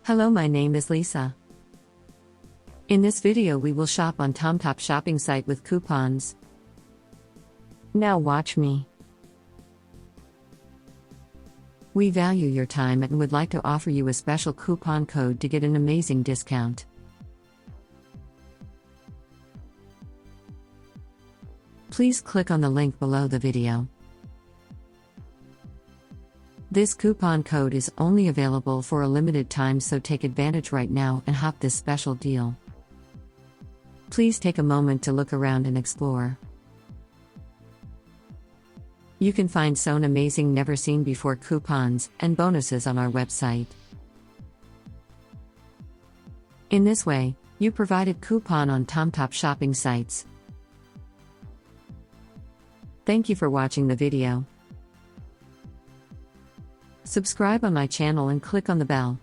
Hello, my name is Lisa. In this video we will shop on Tomtop shopping site with coupons. Now watch me. We value your time and would like to offer you a special coupon code to get an amazing discount. Please click on the link below the video. This coupon code is only available for a limited time, so take advantage right now and hop this special deal. Please take a moment to look around and explore. You can find some amazing never seen before coupons and bonuses on our website. In this way, you provided coupon on Tomtop shopping sites. Thank you for watching the video. Subscribe on my channel and click on the bell.